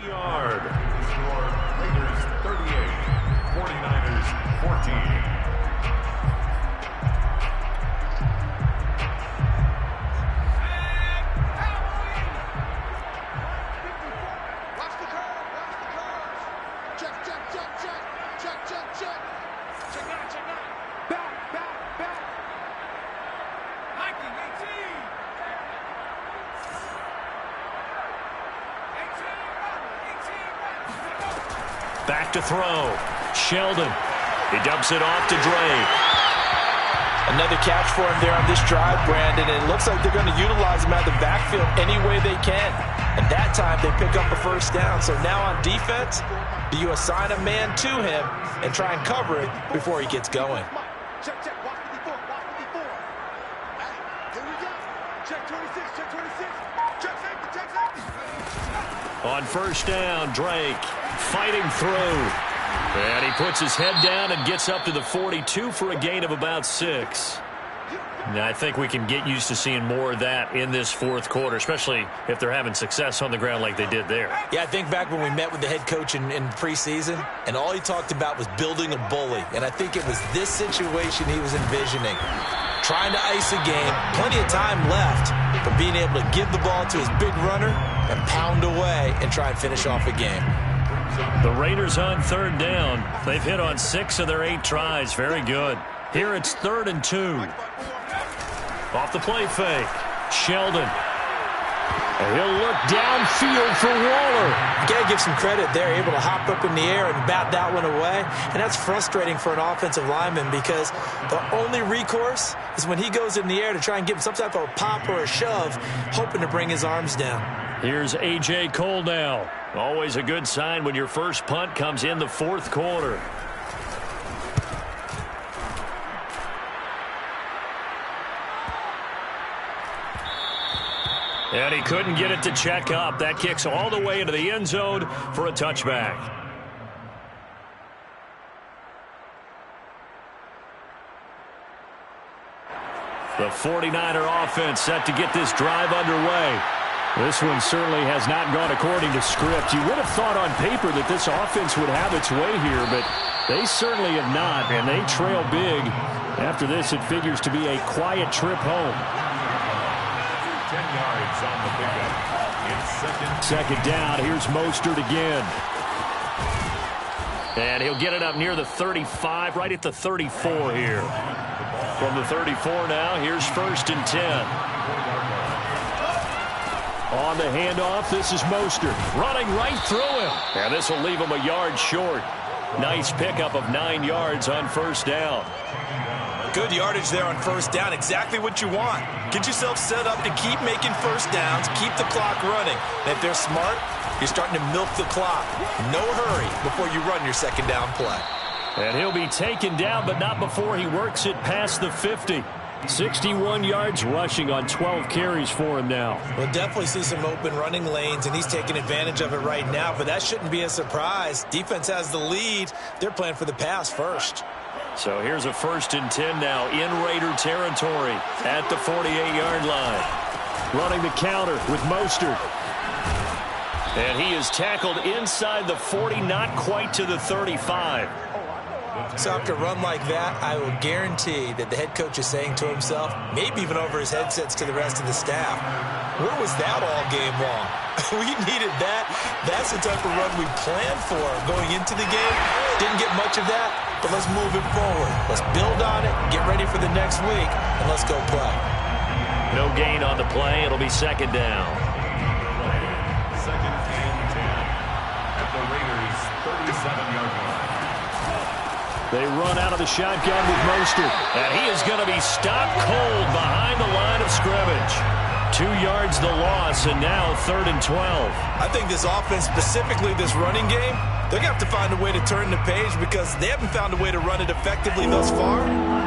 Yard. Score Raiders 38, 49ers 14. Back to throw. Sheldon. He dumps it off to Drake. Another catch for him there on this drive, Brandon. And it looks like they're going to utilize him out of the backfield any way they can. And that time they pick up a first down. So now on defense, do you assign a man to him and try and cover it before he gets going? Check, check, watch 54, watch 54. Hey, here we go. Check 26, check 26. Check safety, check safety. On first down, Drake fighting through. And he puts his head down and gets up to the 42 for a gain of about 6. Now, I think we can get used to seeing more of that in this fourth quarter, especially if they're having success on the ground like they did there. Yeah, I think back when we met with the head coach in preseason, and all he talked about was building a bully. And I think it was this situation he was envisioning. Trying to ice a game, plenty of time left, but being able to give the ball to his big runner and pound away and try and finish off a game. The Raiders on third down. They've hit on 6 of their 8 tries. Very good. Here it's 3rd and 2. Off the play fake. Sheldon. And he'll look downfield for Waller. You got to give some credit there. Able to hop up in the air and bat that one away. And that's frustrating for an offensive lineman because the only recourse is when he goes in the air to try and give him some type of a pop or a shove, hoping to bring his arms down. Here's A.J. Cole now. Always a good sign when your first punt comes in the fourth quarter. And he couldn't get it to check up. That kicks all the way into the end zone for a touchback. The 49er offense set to get this drive underway. This one certainly has not gone according to script. You would have thought on paper that this offense would have its way here, but they certainly have not, and they trail big. After this, it figures to be a quiet trip home. 10 yards on the pickup. It's second down. Here's Mostert again. And he'll get it up near the 35, right at the 34 here. From the 34 now, here's 1st and 10. On the handoff, this is Mostert. Running right through him. And this will leave him a yard short. Nice pickup of 9 yards on first down. Good yardage there on first down. Exactly what you want. Get yourself set up to keep making first downs, keep the clock running. And if they're smart, you're starting to milk the clock. No hurry before you run your second down play. And he'll be taken down, but not before he works it past the 50. 61 yards rushing on 12 carries for him now. We'll definitely see some open running lanes, and he's taking advantage of it right now, but that shouldn't be a surprise. Defense has the lead. They're playing for the pass first. So here's a 1st and 10 now in Raider territory at the 48-yard line. Running the counter with Mostert. And he is tackled inside the 40, not quite to the 35. So after a run like that, I will guarantee that the head coach is saying to himself, maybe even over his headsets to the rest of the staff, where was that all game long? We needed that. That's the type of run we planned for going into the game. Didn't get much of that, but let's move it forward. Let's build on it, get ready for the next week, and let's go play. No gain on the play. It'll be second down. Second and 10 at the Raiders' 37-yard line. They run out of the shotgun with Mostert. And he is going to be stopped cold behind the line of scrimmage. 2 yards the loss, and now 3rd and 12. I think this offense, specifically this running game, they're going to have to find a way to turn the page because they haven't found a way to run it effectively thus far,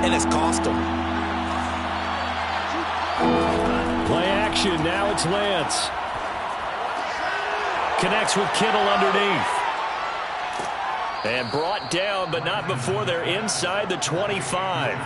and it's cost them. Play action. Now it's Lance. Connects with Kittle underneath. And brought down, but not before they're inside the 25.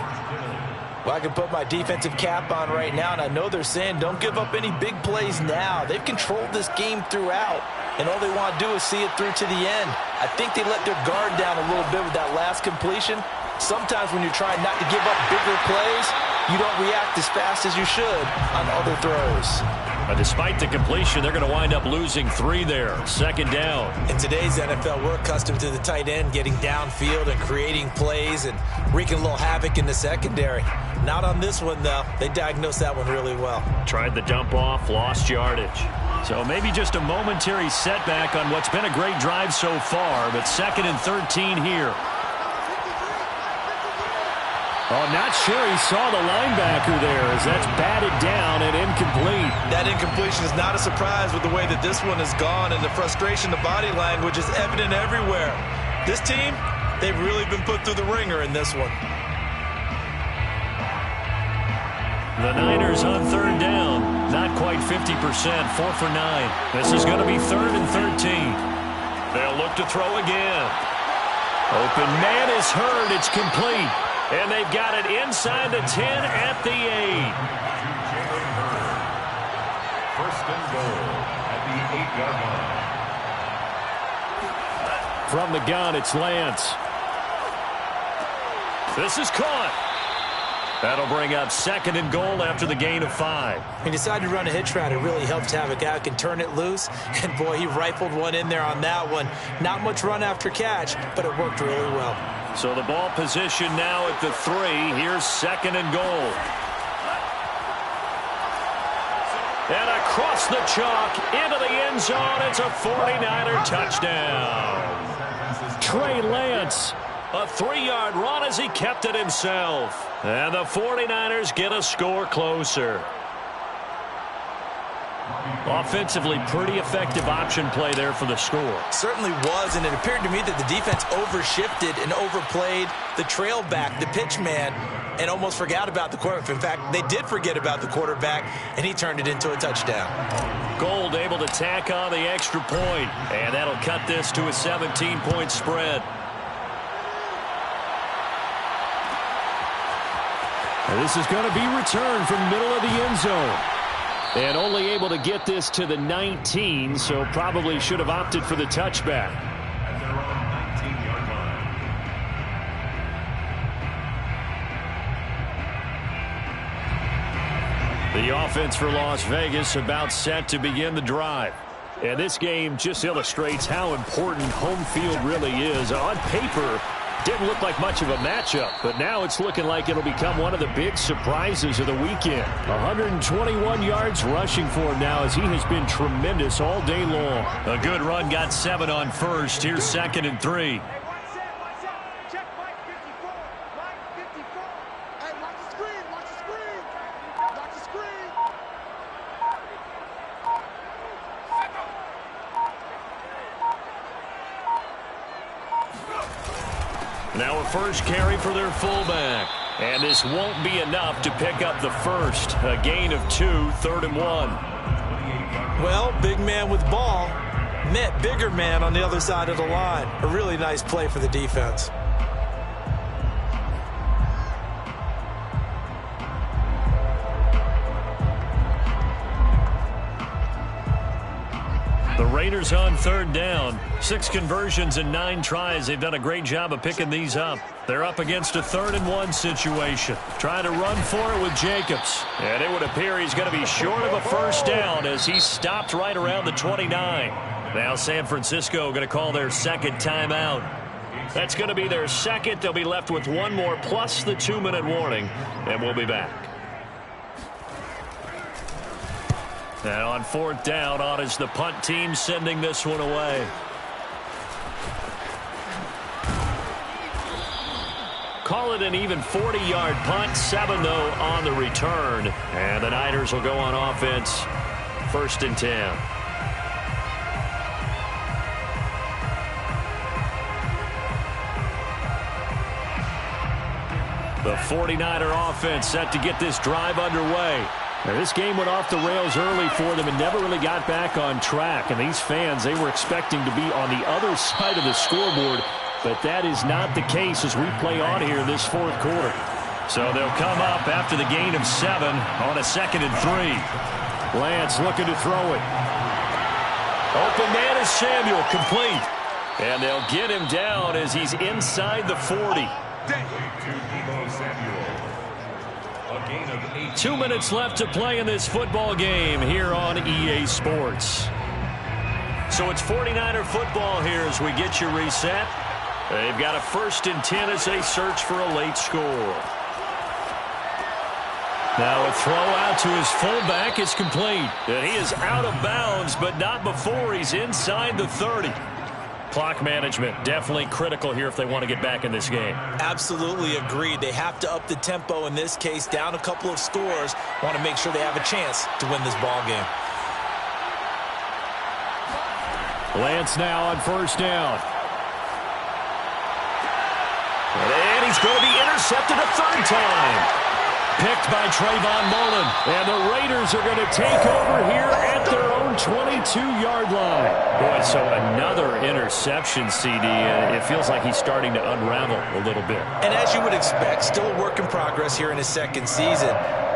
Well, I can put my defensive cap on right now, and I know they're saying don't give up any big plays now. They've controlled this game throughout, and all they want to do is see it through to the end. I think they let their guard down a little bit with that last completion. Sometimes when you're trying not to give up bigger plays, you don't react as fast as you should on other throws. But despite the completion, they're going to wind up losing 3 there. Second down. In today's NFL, we're accustomed to the tight end getting downfield and creating plays and wreaking a little havoc in the secondary. Not on this one, though. They diagnosed that one really well. Tried the dump off, lost yardage. So maybe just a momentary setback on what's been a great drive so far, but 2nd and 13 here. Oh, not sure he saw the linebacker there as that's batted down and incomplete. That incompletion is not a surprise with the way that this one has gone, and the frustration, the body language is evident everywhere. This team, they've really been put through the ringer in this one. The Niners on 3rd down. Not quite 50%, 4 for 9. This is going to be 3rd and 13. They'll look to throw again. Open man is heard. It's complete. And they've got it inside the 10 at the 8. First and goal at the 8-yard line. From the gun, it's Lance. This is caught. That'll bring up 2nd and goal after the gain of 5. He decided to run a hitch route. It really helped Havoc and turn it loose. And, boy, he rifled one in there on that one. Not much run after catch, but it worked really well. So the ball position now at the 3. Here's 2nd and goal. And across the chalk into the end zone. It's a 49er touchdown. Trey Lance, a 3-yard run as he kept it himself. And the 49ers get a score closer. Offensively, pretty effective option play there for the score. Certainly was, and it appeared to me that the defense overshifted and overplayed the trail back, the pitch man, and almost forgot about the quarterback. In fact, they did forget about the quarterback, and he turned it into a touchdown. Gold able to tack on the extra point, and that'll cut this to a 17-point spread. And this is going to be returned from the middle of the end zone. And only able to get this to the 19, so probably should have opted for the touchback. At their own 19-yard line. The offense for Las Vegas about set to begin the drive. And this game just illustrates how important home field really is. On paper, didn't look like much of a matchup, but now it's looking like it'll become one of the big surprises of the weekend. 121 yards rushing for him now as he has been tremendous all day long. A good run, got 7 on first. Here's 2nd and 3. Check Mike 54. Mike 54. Hey, watch the screen. Watch the screen. Watch the screen. Now a first carry for their fullback. And this won't be enough to pick up the first. A gain of 2, 3rd and 1. Well, big man with ball met bigger man on the other side of the line. A really nice play for the defense. The Raiders on third down. 6 conversions and 9 tries. They've done a great job of picking these up. They're up against a 3rd and 1 situation. Trying to run for it with Jacobs. And it would appear he's going to be short of a first down as he stopped right around the 29. Now San Francisco going to call their second timeout. That's going to be their second. They'll be left with 1 more plus the 2-minute warning. And we'll be back. Now on 4th down, on is the punt team sending this one away. Call it an even 40-yard punt. 7, though, on the return. And the Niners will go on offense. 1st and 10. The 49er offense set to get this drive underway. Now, this game went off the rails early for them and never really got back on track. And these fans, they were expecting to be on the other side of the scoreboard. But that is not the case as we play on here in this 4th quarter. So they'll come up after the gain of 7 on a 2nd and 3. Lance looking to throw it. Open man is Samuel, complete. And they'll get him down as he's inside the 40. 2 minutes left to play in this football game here on EA Sports. So it's 49er football here as we get you reset. They've got a 1st and 10 as they search for a late score. Now a throw out to his fullback is complete. And he is out of bounds, but not before he's inside the 30. Clock management definitely critical here if they want to get back in this game. Absolutely agreed. They have to up the tempo in this case, down a couple of scores. Want to make sure they have a chance to win this ball game. Lance now on 1st down. And he's going to be intercepted a 3rd time. Picked by Trayvon Mullen. And the Raiders are going to take over here at their own 22-yard line. Boy, so another interception, CD. It feels like he's starting to unravel a little bit. And as you would expect, still a work in progress here in his 2nd season.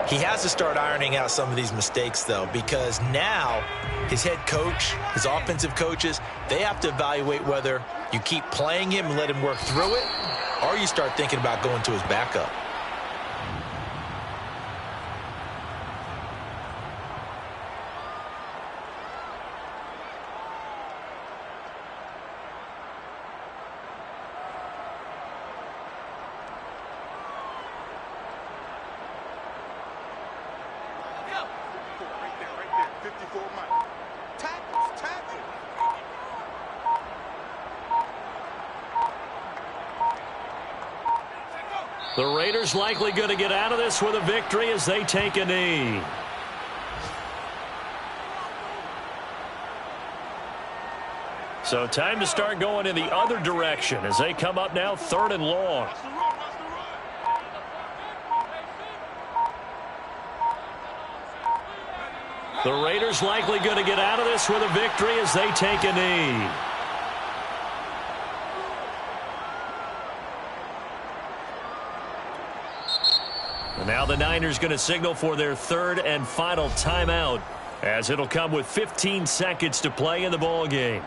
He has to start ironing out some of these mistakes, though, because now his head coach, his offensive coaches, they have to evaluate whether you keep playing him and let him work through it, or you start thinking about going to his backup. The Raiders likely going to get out of this with a victory as they take a knee. So time to start going in the other direction as they come up now 3rd and long. The Raiders likely going to get out of this with a victory as they take a knee. And now the Niners going to signal for their 3rd and final timeout as it'll come with 15 seconds to play in the ball game.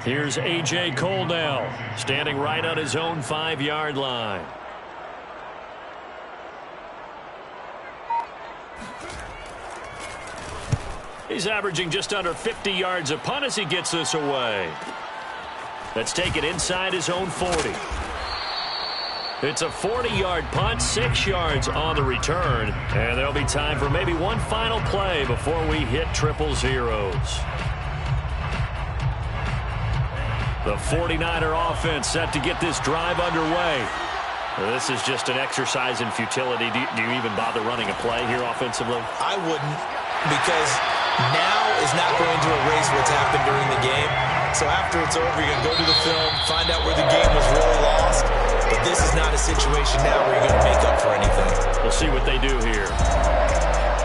Here's A.J. Cole now, standing right on his own 5-yard line. He's averaging just under 50 yards a punt as he gets this away. Let's take it inside his own 40. It's a 40-yard punt, 6 yards on the return, and there'll be time for maybe one final play before we hit triple zeros. The 49er offense set to get this drive underway. This is just an exercise in futility. Do you even bother running a play here offensively? I wouldn't, because now is not going to erase what's happened during the game. So after it's over, you're going to go to the film, find out where the game was really lost, But this is not a situation now where you're going to make up for anything. We'll see what they do here.